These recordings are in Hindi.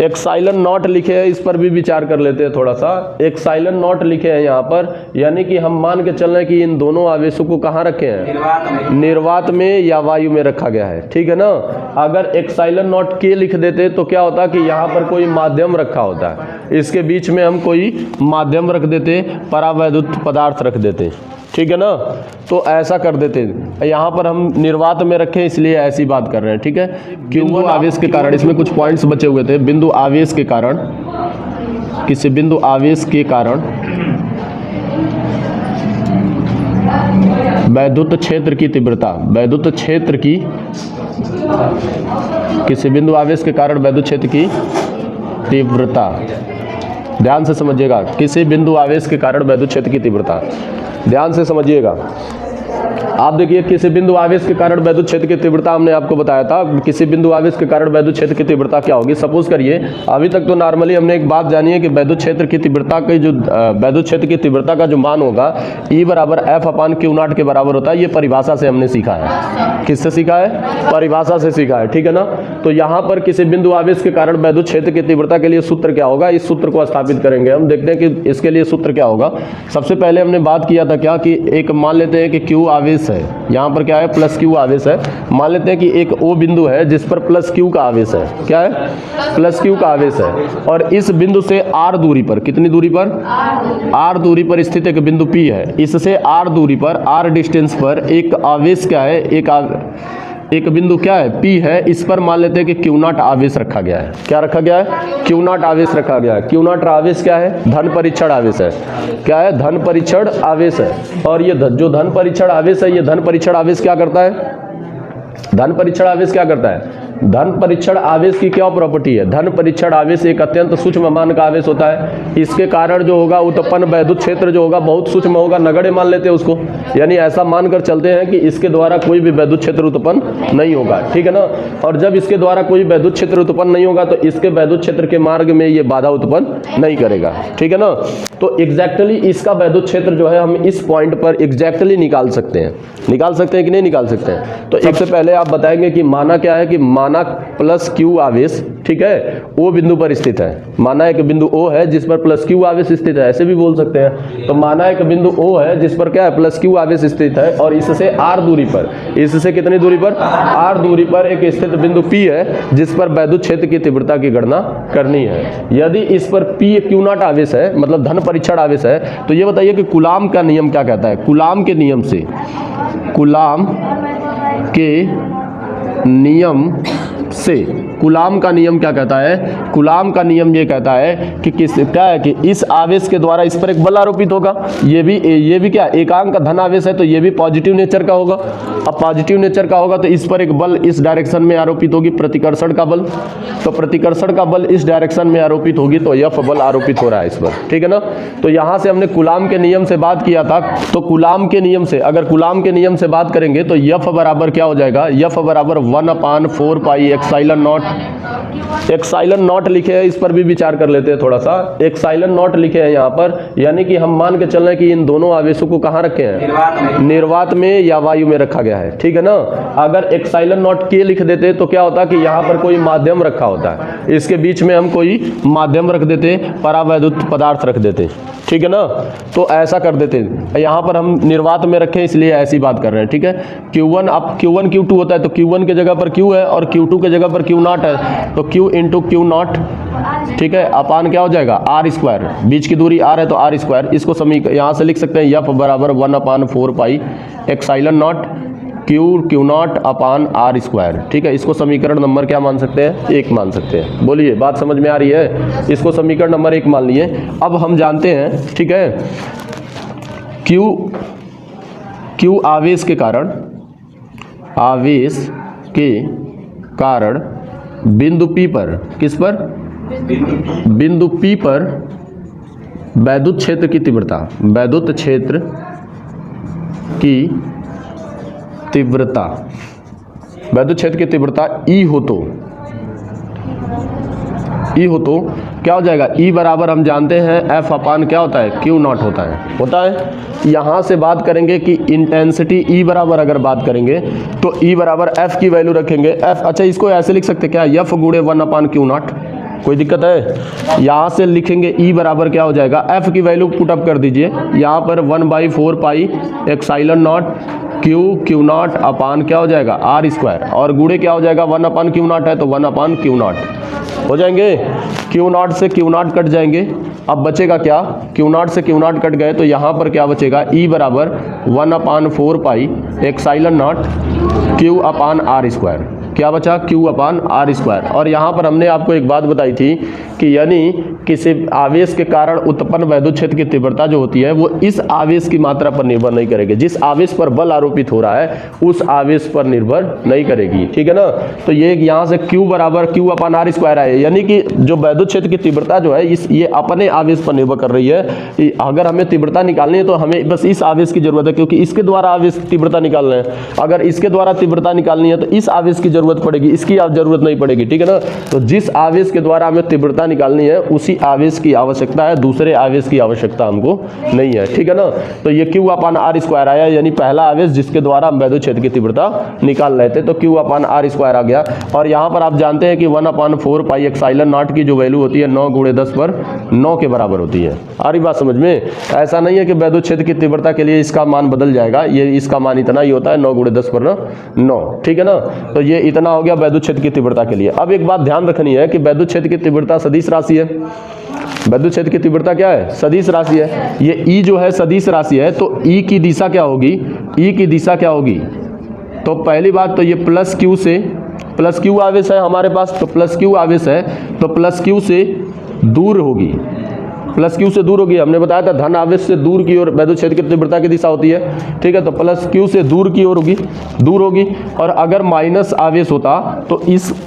एक्साइलन नॉट लिखे हैं, इस पर भी विचार कर लेते हैं थोड़ा सा। एक्साइलन नॉट लिखे हैं यहाँ पर, यानी कि हम मान के चल रहे हैं कि इन दोनों आवेशों को कहाँ रखे हैं, निर्वात में या वायु में रखा गया है, ठीक है ना। अगर एक्साइलन नॉट के लिख देते तो क्या होता कि यहाँ पर कोई माध्यम रखा होता है, इसके बीच में हम कोई माध्यम रख देते, परावैद्युत पदार्थ रख देते, ठीक है ना। तो ऐसा कर देते, यहाँ पर हम निर्वात में रखें इसलिए ऐसी बात कर रहे हैं, ठीक है। बिंदु आवेश के कारण, इसमें कुछ पॉइंट्स बचे हुए थे। बिंदु आवेश के कारण, किसी बिंदु आवेश के कारण वैद्युत क्षेत्र की तीव्रता, वैद्युत क्षेत्र की, किसी बिंदु आवेश के कारण वैद्युत क्षेत्र की तीव्रता, ध्यान से समझिएगा, किसी बिंदु आवेश के कारण वैद्युत क्षेत्र की तीव्रता, ध्यान से समझिएगा। आप देखिए, किसी बिंदु आवेश के कारण वैद्युत क्षेत्र की तीव्रता हमने आपको बताया था। किसी बिंदु आवेश के कारण वैद्युत क्षेत्र की तीव्रता क्या होगी। सपोज करिए, अभी तक तो नॉर्मली हमने एक बात जानी है कि वैद्युत क्षेत्र की तीव्रता की जो वैद्युत क्षेत्र की तीव्रता का जो मान होगा E बराबर F/Q0 के बराबर होता है। ये परिभाषा से हमने सीखा है। किससे सीखा है? परिभाषा से सीखा है, ठीक है ना। तो यहाँ पर किसी बिंदु आवेश के कारण वैद्युत क्षेत्र की तीव्रता के लिए सूत्र क्या होगा, इस सूत्र को स्थापित करेंगे हम। देखते हैं कि इसके लिए सूत्र क्या होगा। सबसे पहले हमने बात किया था क्या, कि एक मान लेते हैं कि Q आवेश है, यहाँ पर क्या है, प्लस Q आवेश है। मान लेते हैं कि एक O बिंदु है जिस पर प्लस Q का आवेश है, क्या है, प्लस Q का आवेश है। और इस बिंदु से R दूरी पर, कितनी दूरी पर, R दूरी पर स्थित एक बिंदु P है। इससे R दूरी पर, R डिस्टेंस पर एक आवेश क्या है, एक बिंदु क्या है, P है। इस पर मान लेते हैं कि Q0 आवेश रखा गया है। क्या रखा गया है? Q0 आवेश रखा गया है। Q0 आवेश क्या है? धन परीक्षण आवेश है। क्या है? धन परीक्षण आवेश है। और ये जो धन परीक्षण आवेश है, ये धन परीक्षण आवेश क्या करता है, धन परीक्षण आवेश क्या करता है, धन परीक्षण आवेश की क्या प्रॉपर्टी है, धन परीक्षण आवेश एक अत्यंत सूक्ष्म मान का आवेश होता है। इसके कारण जो होगा उत्पन्न वैद्युत क्षेत्र जो होगा बहुत सूक्ष्म होगा, नगण्य मान लेते हैं उसको, यानी ऐसा मानकर चलते हैं कि इसके द्वारा कोई भी वैद्युत क्षेत्र उत्पन्न नहीं होगा, ठीक है ना। और जब इसके द्वारा कोई वैद्युत क्षेत्र उत्पन्न नहीं होगा तो इसके वैद्युत क्षेत्र के मार्ग में ये बाधा उत्पन्न नहीं करेगा, ठीक है ना। तो एग्जैक्टली इसका वैद्युत क्षेत्र जो है हम इस पॉइंट पर एग्जैक्टली निकाल सकते हैं। निकाल सकते हैं कि नहीं निकाल सकते हैं? तो सबसे पहले आप बताएंगे कि माना क्या है, कि माना प्लस Q आवेश, ठीक है, O बिंदु पर स्थित है। माना एक बिंदु O है जिस पर प्लस Q आवेश स्थित है, ऐसे भी बोल सकते हैं। तो माना एक बिंदु O है जिस पर क्या है, प्लस Q आवेश स्थित है, और इससे R दूरी पर, इससे कितनी दूरी पर, R दूरी पर एक स्थित बिंदु P है जिस पर वैद्युत क्षेत्र की तीव्रता की गणना करनी है। यदि इस पर P Q0 आवेश है, मतलब धन परीक्षण आवेश है, तो ये बताइए कि कूलाम का नियम क्या कहता है। कूलाम के नियम से, कूलाम के नियम से, कूलाम का नियम क्या कहता है, कूलाम का नियम ये कहता है कि क्या है, कि इस आवेश के द्वारा इस पर एक बल आरोपित होगा। ये भी क्या, एकांक का धन आवेश है तो ये भी पॉजिटिव नेचर का होगा। अब पॉजिटिव नेचर का होगा तो इस पर एक बल इस डायरेक्शन में आरोपित होगी, प्रतिकर्षण का बल। तो प्रतिकर्षण का बल इस डायरेक्शन में आरोपित होगी, तो F बल आरोपित हो रहा है इस पर, ठीक है ना। तो यहाँ से हमने कूलाम के नियम से बात किया था। तो कूलाम के नियम से, अगर कूलाम के नियम से बात करेंगे तो F बराबर क्या हो जाएगा, F बराबर 1/4 पाई एक्साइलन नॉट। एक्साइलन नॉट लिखे हैं, इस पर भी विचार कर लेते हैं थोड़ा सा। एक्साइलन नॉट लिखे हैं यहाँ पर, यानी कि हम मान के चल रहे हैं कि इन दोनों आवेशों को कहाँ रखे हैं, निर्वात में या वायु में रखा गया है, ठीक है ना। अगर एक्साइलन नॉट के लिख देते तो क्या होता कि यहाँ पर कोई माध्यम रखा होता है, इसके बीच में हम कोई माध्यम रख देते, परावैद्युत पदार्थ रख देते, ठीक है ना। तो ऐसा कर देते, यहाँ पर हम निर्वात में रखें इसलिए ऐसी बात कर रहे हैं, ठीक है। Q1 अब Q1 Q2 होता है, तो Q1 के जगह पर Q है और Q2 के जगह पर Q0 है, तो Q इंटू Q0, ठीक है, अपान क्या हो जाएगा, R²। बीच की दूरी R है तो R²। इसको यहाँ से लिख सकते हैं F बराबर 1/4 पाई एक्साइलन नॉट Q0 अपान R², ठीक है। इसको समीकरण नंबर क्या मान सकते हैं, 1 मान सकते हैं। बोलिए, बात समझ में आ रही है? इसको समीकरण नंबर 1 मान लिए। अब हम जानते हैं, ठीक है, Q आवेश के कारण, आवेश के कारण बिंदु P पर, किस पर, बिंदु P पर वैद्युत क्षेत्र की तीव्रता, वैद्युत क्षेत्र की तीव्रता, वैद्युत क्षेत्र की तीव्रता E हो तो क्या हो जाएगा, E बराबर हम जानते हैं F अपान क्या होता है, Q0 होता है। यहाँ से बात करेंगे कि इंटेंसिटी E बराबर, अगर बात करेंगे तो E बराबर F की वैल्यू रखेंगे F। अच्छा, इसको ऐसे लिख सकते क्या, F गुणे 1/Q0, कोई दिक्कत है? यहाँ से लिखेंगे E बराबर क्या हो जाएगा, F की वैल्यू पुटअप कर दीजिए यहाँ पर 1/4 pi epsilon naught q naught upon क्या हो जाएगा R स्क्वायर, और गुणे क्या हो जाएगा 1/Q0 है तो 1/Q0 हो जाएंगे। Q0 से Q0 कट जाएंगे, अब बचेगा क्या, Q0 से Q0 कट गए तो यहाँ पर क्या बचेगा, E बराबर 1/4 pi epsilon not Q/R square. क्या बचा, Q/R स्क्वायर। और यहाँ पर हमने आपको एक बात बताई थी कि यानी किसी आवेश के कारण उत्पन्न वैद्युत क्षेत्र की तीव्रता जो होती है वो इस आवेश की मात्रा पर निर्भर नहीं करेगी, जिस आवेश पर बल आरोपित हो रहा है उस आवेश पर निर्भर नहीं करेगी, ठीक है ना। तो ये यहाँ से Q बराबर Q/R स्क्वायर आए, यानी कि जो वैद्युत क्षेत्र की तीव्रता जो है ये अपने आवेश पर निर्भर कर रही है। अगर हमें तीव्रता निकालनी है तो हमें बस इस आवेश की जरूरत है, क्योंकि इसके द्वारा आवेश तीव्रता निकालना है। अगर इसके द्वारा तीव्रता निकालनी है तो इस आवेश की जरूरत पड़ेगी, इसकी जरूरत नहीं पड़ेगी, ठीक है ना। तो जिस आवेश के द्वारा हमें तीव्रता निकालनी है उसी आवेश की आवश्यकता है, दूसरे आवेश की आवश्यकता हमको नहीं है, ठीक है ना। तो ये Q/R स्क्वायर आया, यानी पहला आवेश जिसके द्वारा हम वैद्युत क्षेत्र की तीव्रता निकाल रहे थे, तो Q/R स्क्वायर आ गया। और यहाँ पर आप जानते हैं कि 1/4 पाई एप्सिलॉन नॉट की जो वैल्यू होती है 9 × 10⁹ के बराबर होती है। आ रही बात समझ में? ऐसा नहीं है कि वैद्युत क्षेत्र की तीव्रता के लिए इसका मान बदल जाएगा, ये इसका मान इतना ही होता है 9 × 10⁹, ठीक है ना। तो ये इतना हो गया वैद्युत क्षेत्र की तीव्रता के लिए। अब एक बात ध्यान रखनी है कि वैद्युत क्षेत्र की तीव्रता सदिश राशि है। वैद्युत क्षेत्र की तीव्रता क्या है, सदिश राशि है। ये E जो है सदिश राशि है, तो E की दिशा क्या होगी, E की दिशा क्या होगी, तो पहली बात तो ये प्लस Q आवेश है हमारे पास, तो प्लस Q आवेश है तो प्लस Q से दूर होगी, प्लस Q से दूर होगी। हमने बताया था धन आवेश से दूर की ओर वैद्युत क्षेत्र की तीव्रता की दिशा होती है, ठीक है। तो प्लस Q से दूर की ओर होगी, दूर होगी। और अगर माइनस आवेश होता तो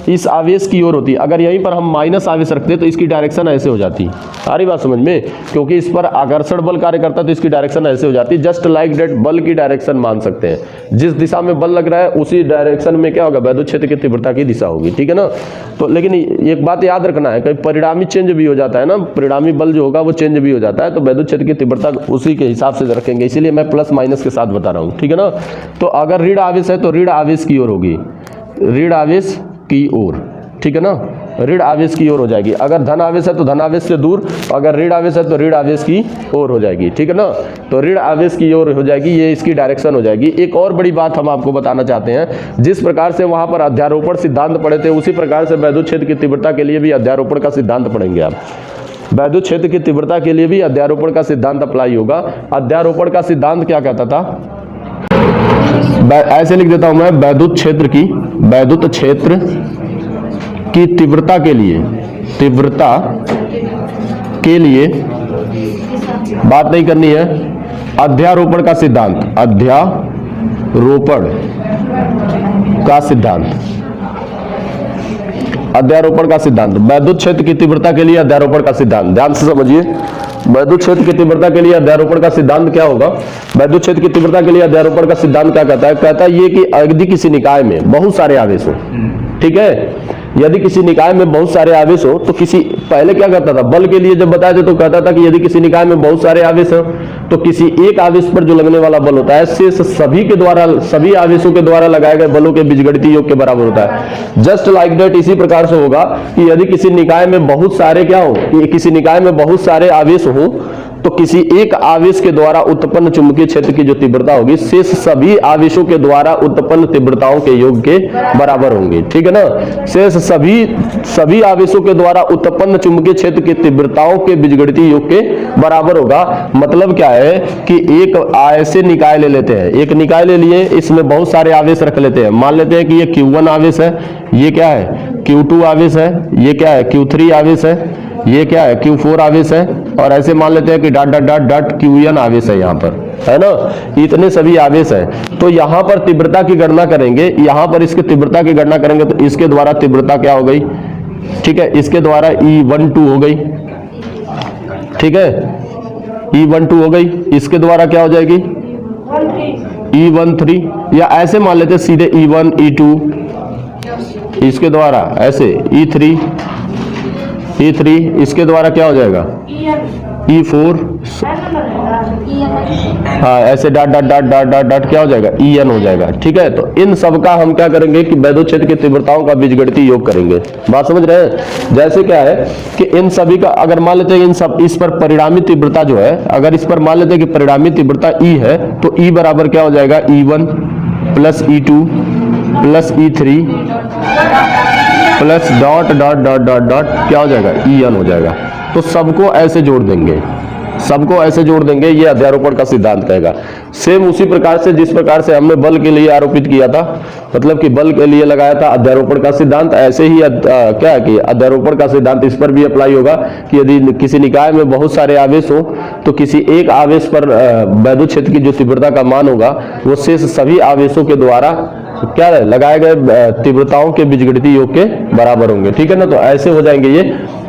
इस आवेश की ओर होती। अगर यहीं पर हम माइनस आवेश रखते तो इसकी डायरेक्शन ऐसे हो जाती। सारी बात समझ में? क्योंकि इस पर आकर्षण बल कार्य करता तो इसकी डायरेक्शन ऐसे हो जाती। जस्ट लाइक दैट बल की डायरेक्शन मान सकते हैं, जिस दिशा में बल लग रहा है उसी डायरेक्शन में क्या होगा, वैद्युत क्षेत्र की तीव्रता की दिशा होगी, ठीक है ना। तो लेकिन एक बात याद रखना है, कहीं परिणामी चेंज भी हो जाता है ना, परिणामी बल जो होगा वो चेंज भी हो जाता है, तो वैद्युत क्षेत्र की तीव्रता उसी के हिसाब से रखेंगे, इसीलिए मैं प्लस माइनस के साथ बता रहा हूँ, ठीक है ना। तो अगर ऋण आवेश है तो ऋण आवेश की ओर होगी, ऋण आवेश की ओर, ठीक है ना, ऋण आवेश की ओर हो जाएगी। अगर धन आवेश है तो धन आवेश से दूर, अगर ऋण आवेश है तो ऋण आवेश की ओर हो जाएगी, ठीक है ना। तो ऋण आवेश की ओर हो जाएगी, ये इसकी डायरेक्शन हो जाएगी। एक और बड़ी बात हम आपको बताना चाहते हैं, जिस प्रकार से वहां पर अध्यारोपण सिद्धांत पढ़े थे उसी प्रकार से वैद्युत क्षेत्र की तीव्रता के लिए भी अध्यारोपण का सिद्धांत पढ़ेंगे आप। वैद्युत क्षेत्र की तीव्रता के लिए भी अध्यारोपण का सिद्धांत अप्लाई होगा। अध्यारोपण का सिद्धांत क्या कहता था, ऐसे लिख देता हूं मैं, वैद्युत क्षेत्र की तीव्रता के लिए बात नहीं करनी है, अध्यारोपण का सिद्धांत, अध्यारोपण का सिद्धांत, वैद्युत क्षेत्र की तीव्रता के लिए अध्यारोपण का सिद्धांत। ध्यान से समझिए, वैद्युत क्षेत्र की तीव्रता के लिए अध्यारोपण का सिद्धांत क्या होगा। वैद्युत क्षेत्र की तीव्रता के लिए अध्यारोपण का सिद्धांत क्या कहता है, कहता है ये कि यदि किसी निकाय में बहुत सारे आवेश हो, ठीक है, यदि किसी निकाय में बहुत सारे आवेश हो तो पहले क्या करता था, बल के लिए जब बताया था तो कहता था कि यदि किसी निकाय में बहुत सारे आवेश हो तो किसी एक आवेश पर जो लगने वाला बल होता है शेष सभी आवेशों के द्वारा लगाए गए बलों के बीजगणितीय योग के बराबर होता है। जस्ट लाइक दैट इसी प्रकार से होगा कि यदि किसी निकाय में बहुत सारे किसी निकाय में बहुत सारे आवेश हो तो किसी एक आवेश के द्वारा उत्पन्न चुंबकीय क्षेत्र की जो तीव्रता होगी शेष सभी आवेशों के द्वारा उत्पन्न तीव्रताओं के योग के बराबर होंगे, ठीक है ना। शेष सभी आवेशों के द्वारा उत्पन्न चुंबकीय क्षेत्र की तीव्रताओं के बीजगणितीय योग के बराबर होगा। मतलब क्या है कि एक ऐसे निकाय ले लेते हैं, एक निकाय ले लिए, इसमें बहुत सारे आवेश रख लेते हैं। मान लेते हैं कि ये Q1 आवेश है, ये क्या है Q2 आवेश है, ये क्या है Q3 आवेश है, ये क्या है Q4 आवेश है, और ऐसे मान लेते हैं कि डॉट Qn आवेश है यहाँ पर, है ना। इतने सभी आवेश है, तो यहाँ पर तीव्रता की गणना करेंगे, यहाँ पर इसके तीव्रता की गणना करेंगे तो इसके द्वारा तीव्रता क्या हो गई, ठीक है, इसके द्वारा E12 हो गई, ठीक है, E12 हो गई, इसके द्वारा क्या हो जाएगी E13, या ऐसे मान लेते हैं सीधे E1 E2, इसके द्वारा ऐसे E3, इसके द्वारा क्या हो जाएगा E4, हाँ ऐसे dot dot dot dot dot dot क्या हो जाएगा, ई एन हो जाएगा। ठीक है, तो इन सब का हम क्या करेंगे कि वैद्युत क्षेत्र की तीव्रताओं का बीजगणितीय योग करेंगे। बात समझ रहे हैं? जैसे क्या है कि इन सभी का अगर मान लेते हैं इन सब, इस पर परिणामी तीव्रता जो है, अगर इस पर मान लेते हैं कि परिणामी तीव्रता ई है, तो ई बराबर क्या हो जाएगा, E1 plus E2 plus E3 plus dot dot dot dot dot क्या हो जाएगा, EN हो जाएगा। तो सबको ऐसे जोड़ देंगे, सबको ऐसे जोड़ देंगे, ये अध्यारोपण का सिद्धांत कहेगा। सेम उसी प्रकार से जिस प्रकार से हमने बल के लिए आरोपित किया था, मतलब कि बल के लिए लगाया था अध्यारोपण का सिद्धांत, ऐसे ही क्या है कि अध्यारोपण का सिद्धांत इस पर भी अप्लाई होगा कि यदि किसी निकाय में बहुत सारे आवेश हो तो किसी एक आवेश पर वैद्युत क्षेत्र की जो तीव्रता का मान होगा वो शेष सभी आवेशों के द्वारा क्या है लगाए गए तीव्रताओं के बीजगणितीय योग के बराबर होंगे। ठीक है ना, तो ऐसे हो जाएंगे ये।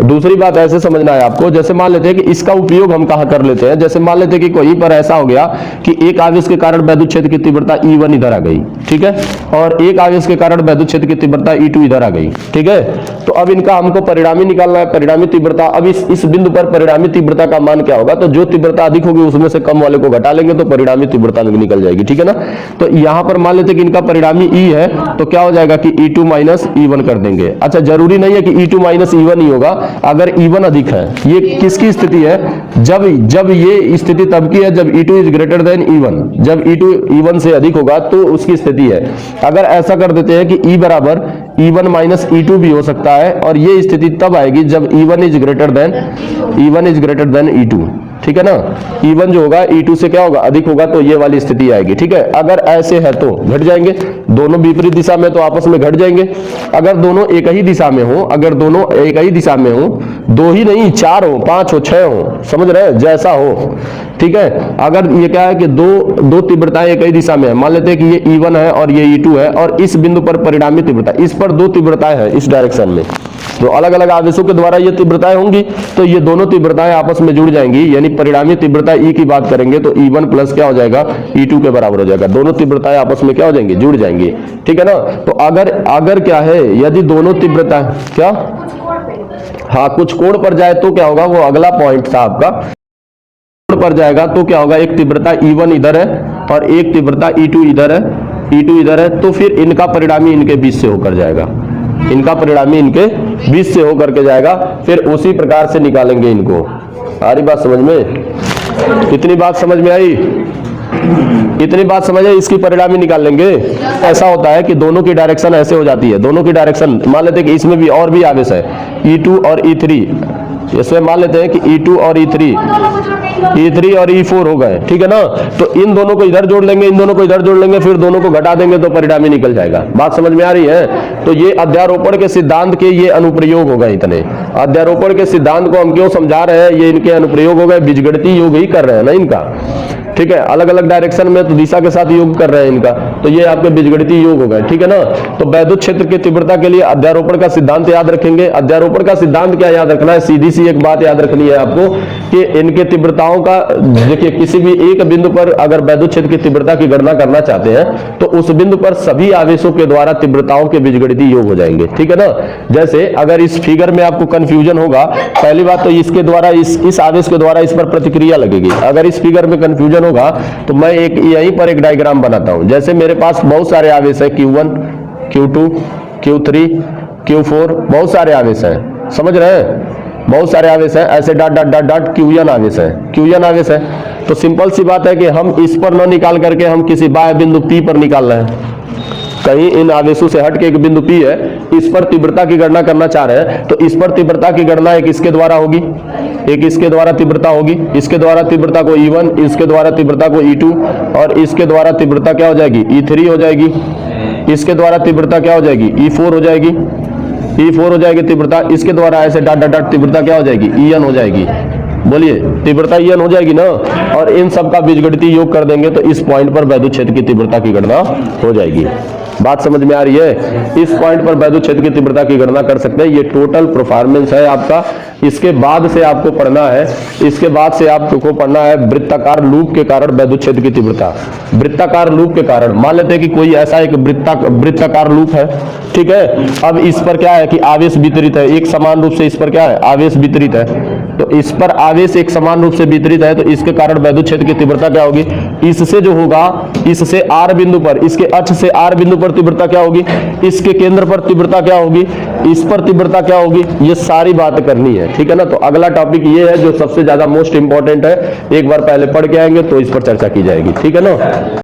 दूसरी बात ऐसे समझना है आपको, जैसे मान लेते हैं कि इसका उपयोग हम कहाँ कर लेते हैं, जैसे मान लेते हैं कि कहीं पर ऐसा हो गया कि एक आवेश के कारण वैद्युत क्षेत्र की तीव्रता E1 इधर आ गई, ठीक है, और एक आवेश के कारण वैद्युत क्षेत्र की तीव्रता E2 इधर आ गई। ठीक है, तो अब इनका हमको परिणामी निकालना है, परिणामी तीव्रता। अब इस बिंदु पर परिणामी तीव्रता का मान क्या होगा, तो जो तीव्रता अधिक होगी उसमें से कम वाले को घटा लेंगे तो परिणामी तीव्रता निकल जाएगी। ठीक है ना, तो यहां पर मान लेते हैं कि इनका परिणामी E है, तो क्या हो जाएगा कि E2 माइनस E1 कर देंगे। अच्छा, जरूरी नहीं है कि E2 माइनस E1 ही होगा, अगर E1 अधिक है, ये किसकी स्थिति है, जब ये स्थिति तब की है जब E2 is greater than E1, जब E2 E1 से अधिक होगा तो उसकी स्थिति है। अगर ऐसा कर देते हैं कि E बराबर E1 माइनस E2 भी हो सकता है, और ये स्थिति तब आएगी जब E1 is greater than E2। ठीक है ना, E1 जो होगा E2 से क्या होगा, अधिक होगा, तो ये वाली स्थिति आएगी। ठीक है, अगर ऐसे है तो घट जाएंगे, दोनों विपरीत दिशा में तो आपस में घट जाएंगे। अगर दोनों एक ही दिशा में हो, अगर दोनों एक ही दिशा में हो, दो ही नहीं 4 हो, 5 हो, 6 हो, समझ रहे हैं, जैसा हो। ठीक है, अगर ये क्या है कि दो तीव्रताएं एक ही दिशा में है, मान लेते हैं कि ये E1 है और ये E2 है, और इस बिंदु पर परिणामी तीव्रता, इस पर दो तीव्रताएं हैं इस डायरेक्शन में, तो अलग अलग आवेशों के द्वारा ये तीव्रताएं होंगी, तो ये दोनों तीव्रताएं आपस में जुड़ जाएंगी, यानी परिणामी तीव्रता E की बात करेंगे तो E1 प्लस क्या हो जाएगा, E2 के बराबर हो जाएगा। दोनों तीव्रताएं आपस में क्या हो जाएंगी, जुड़ जाएंगी। ठीक है ना, तो अगर क्या है, यदि दोनों तीव्रता क्या, हाँ, कुछ कोण पर जाए तो क्या होगा, वो अगला पॉइंट था आपका, कोण पर जाएगा तो क्या होगा, एक तीव्रता E1 इधर है और एक तीव्रता E2 इधर है, तो फिर इनका परिणामी इनके बीच से होकर जाएगा, इनका परिणामी इनके बीच से होकर के जाएगा, फिर उसी प्रकार से निकालेंगे इनको। सारी बात समझ में, इतनी बात समझ में आई, इतनी बात समझ आई, इसकी परिणामी निकाल लेंगे। ऐसा होता है कि दोनों की डायरेक्शन ऐसे हो जाती है, दोनों की डायरेक्शन मान लेते हैं कि इसमें भी और भी आवेश है, E2 और E3, इसमें मान लेते हैं कि E2 और E3 और E4 हो गए। ठीक है ना, तो इन दोनों को इधर जोड़ लेंगे, इन दोनों को इधर जोड़ लेंगे, फिर दोनों को घटा देंगे तो परिणामी निकल जाएगा। बात समझ में आ रही है? तो ये अध्यारोपण के सिद्धांत के ये अनुप्रयोग हो गए। इतने अध्यारोपण के सिद्धांत को हम क्यों समझा रहे हैं, ये इनके अनुप्रयोग हो गए, बीजगणितीय योग ही कर रहे हैं ना इनका। ठीक है, अलग अलग डायरेक्शन में तो दिशा के साथ योग कर रहे हैं इनका, तो ये आपके बीजगणितीय योग हो गए। ठीक है ना, तो वैद्युत क्षेत्र की तीव्रता के लिए अध्यारोपण का सिद्धांत याद रखेंगे। अध्यारोपण का सिद्धांत क्या याद रखना है, सीधी सी एक बात याद रखनी है आपको कि इनके तीव्रताओं का, देखिए किसी भी एक बिंदु पर अगर वैद्युत क्षेत्र की तीव्रता की गणना करना चाहते हैं तो उस बिंदु पर सभी आवेशों के द्वारा तीव्रताओं के बीजगणितीय योग हो जाएंगे। ठीक है ना, जैसे अगर इस फिगर में आपको कंफ्यूजन होगा, पहली बात तो इसके द्वारा इस आवेश के द्वारा इस पर प्रतिक्रिया लगेगी। अगर इस फिगर में कंफ्यूजन होगा तो मैं यहीं पर एक डायग्राम बनाता हूं। जैसे मेरे पास बहुत सारे आवेश है, Q1, Q2, Q3, Q4, बहुत सारे आवेश हैं, समझ रहे हैं, बहुत सारे आवेश हैं, ऐसे dot dot dot dot Qn आवेश है, Qn आवेश है। तो सिंपल सी बात है कि हम इस पर न निकाल करके हम किसी बाह्य बिंदु P पर निकाल रहे हैं, कहीं इन आवेशों से हट के एक बिंदु P है, इस पर तीव्रता की गणना करना चाह रहे हैं, तो इस पर तीव्रता की गणना एक इसके द्वारा होगी, एक इसके द्वारा तीव्रता होगी, इसके द्वारा तीव्रता को E1, इसके द्वारा तीव्रता को E2, और इसके द्वारा तीव्रता क्या हो जाएगी, E3 हो जाएगी, इसके द्वारा तीव्रता क्या हो जाएगी, E4 हो जाएगी, E4 हो जाएगी तीव्रता, इसके द्वारा ऐसे डॉट डॉट डॉट तीव्रता क्या हो जाएगी, En हो जाएगी। बोलिए, तीव्रता En हो जाएगी ना, और इन सब का बीजगणितीय योग कर देंगे तो इस पॉइंट पर वैद्युत क्षेत्र की तीव्रता की गणना हो जाएगी। बात समझ में आ रही है? इस पॉइंट पर वैद्युत क्षेत्र की तीव्रता की गणना कर सकते हैं। ये टोटल परफॉर्मेंस है आपका। इसके बाद से आपको पढ़ना है, इसके बाद से आपको पढ़ना है वृत्ताकार लूप के कारण वैद्युत क्षेत्र की तीव्रता। वृत्ताकार लूप के कारण मान लेते हैं कि कोई ऐसा एक वृत्ताकार लूप है, ठीक है। अब इस पर क्या है कि आवेश वितरित है, एक समान रूप से इस पर क्या है, आवेश वितरित है। तो इस पर आवेश एक समान रूप से वितरित है, तो इसके कारण वैद्युत क्षेत्र की तीव्रता क्या होगी, इससे जो होगा, इससे R बिंदु पर, इसके अक्ष से R बिंदु पर तीव्रता क्या होगी, इसके केंद्र पर तीव्रता क्या होगी, इस पर तीव्रता क्या होगी, ये सारी बात करनी है, ठीक है ना। तो अगला टॉपिक ये है जो सबसे ज्यादा मोस्ट इंपॉर्टेंट है, एक बार पहले पढ़ के आएंगे तो इस पर चर्चा की जाएगी, ठीक है ना।